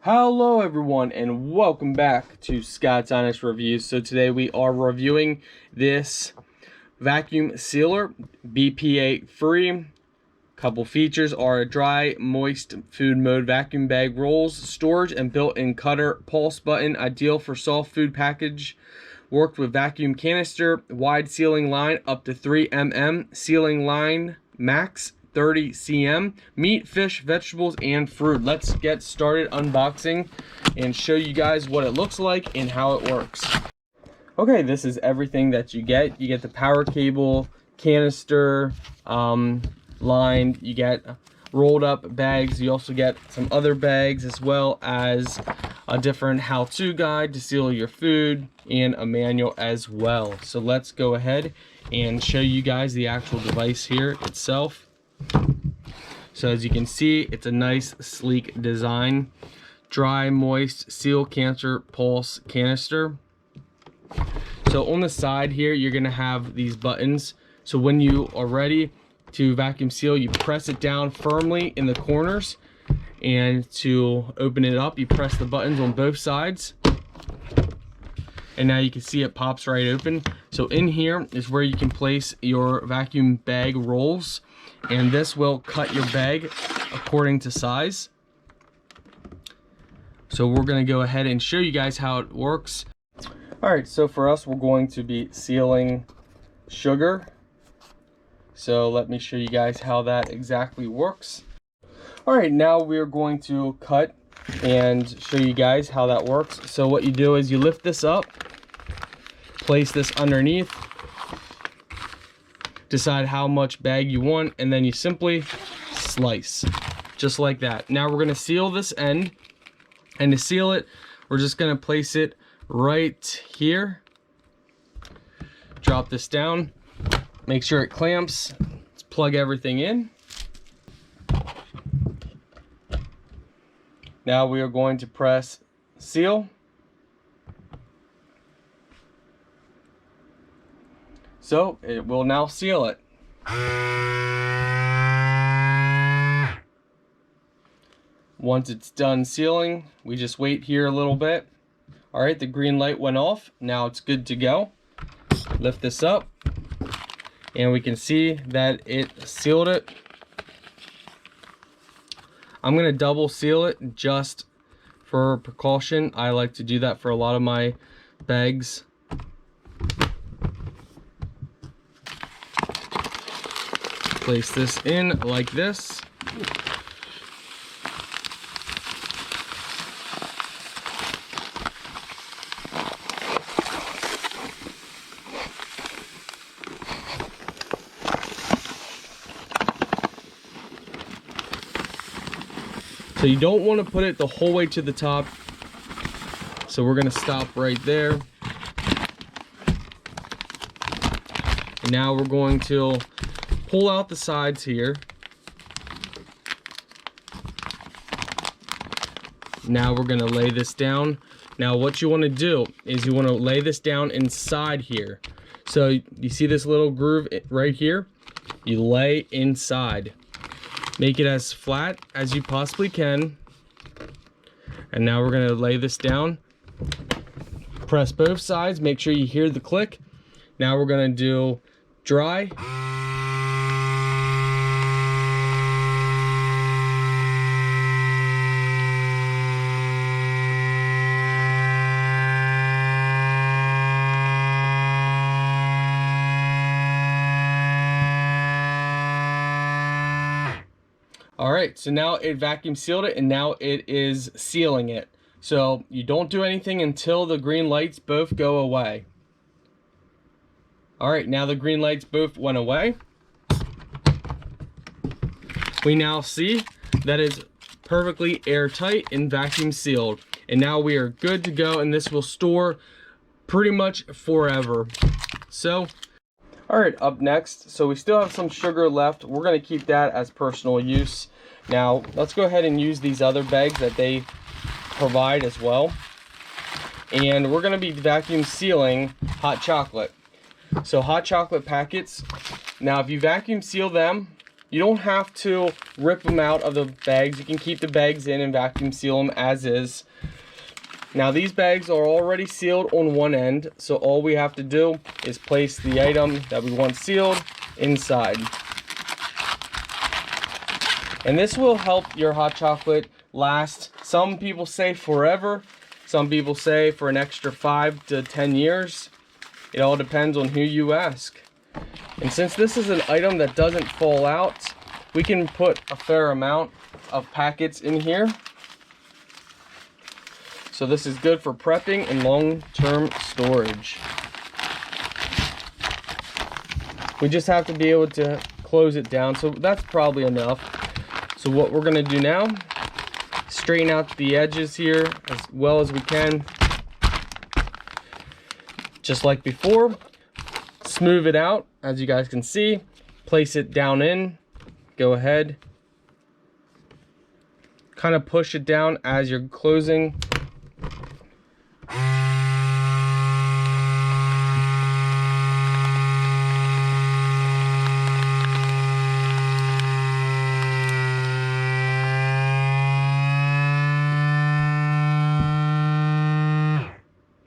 Hello everyone and welcome back to Scott's Honest Reviews. So today we are reviewing this vacuum sealer, BPA free. Couple features are a dry, moist food mode vacuum bag rolls, storage and built-in cutter, pulse button, ideal for soft food package. Worked with vacuum canister, wide sealing line up to 3 mm, sealing line max 30 cm, meat, fish, vegetables, and fruit. Let's get started unboxing and show you guys what it looks like and how it works. Okay, this is everything that you get. You get the power cable, canister, line, you get rolled up bags. You also get some other bags as well as a different how-to guide to seal your food and a manual as well. So let's go ahead and show you guys the actual device here itself. So as you can see, it's a nice sleek design. Dry, moist, seal, cancer, pulse canister. So on the side here, you're gonna have these buttons. So when you are ready to vacuum seal, you press it down firmly in the corners, and to open it up, you press the buttons on both sides. And now you can see it pops right open. So in here is where you can place your vacuum bag rolls, and this will cut your bag according to size. So we're gonna go ahead and show you guys how it works. All right, so for us, we're going to be sealing sugar. So let me show you guys how that exactly works. All right, now we're going to cut and show you guys how that works. So what you do is you lift this up, place this underneath, decide how much bag you want, and then you simply slice, just like that. Now we're gonna seal this end, and to seal it, we're just gonna place it right here. Drop this down, make sure it clamps. Let's plug everything in. Now we are going to press seal. So it will now seal it. Once it's done sealing, we just wait here a little bit. All right, the green light went off. Now it's good to go. Lift this up, and we can see that it sealed it. I'm gonna double seal it just for precaution. I like to do that for a lot of my bags. Place this in like this. So you don't want to put it the whole way to the top. So we're going to stop right there. And now we're going to pull out the sides here. Now we're going to lay this down. Now what you want to do is you want to lay this down inside here. So you see this little groove right here? You lay inside. Make it as flat as you possibly can. And now we're gonna lay this down. Press both sides, make sure you hear the click. Now we're gonna do dry. All right, so now it vacuum sealed it, and now it is sealing it. So you don't do anything until the green lights both go away. All right, now the green lights both went away. We now see that it's perfectly airtight and vacuum sealed. And now we are good to go, and this will store pretty much forever. So, all right, up next, so we still have some sugar left. We're gonna keep that as personal use. Now, let's go ahead and use these other bags that they provide as well. And we're gonna be vacuum sealing hot chocolate. So hot chocolate packets, now if you vacuum seal them, You don't have to rip them out of the bags. You can keep the bags in and vacuum seal them as is. Now these bags are already sealed on one end, so all we have to do is place the item that we want sealed inside. And this will help your hot chocolate last, some people say forever, some people say for an extra 5 to 10 years. It all depends on who you ask. And since this is an item that doesn't fall out, we can put a fair amount of packets in here. So this is good for prepping and long-term storage. We just have to be able to close it down, so that's probably enough. So what we're gonna do now, straighten out the edges here as well as we can. Just like before, smooth it out, as you guys can see. Place it down in, go ahead. Kind of push it down as you're closing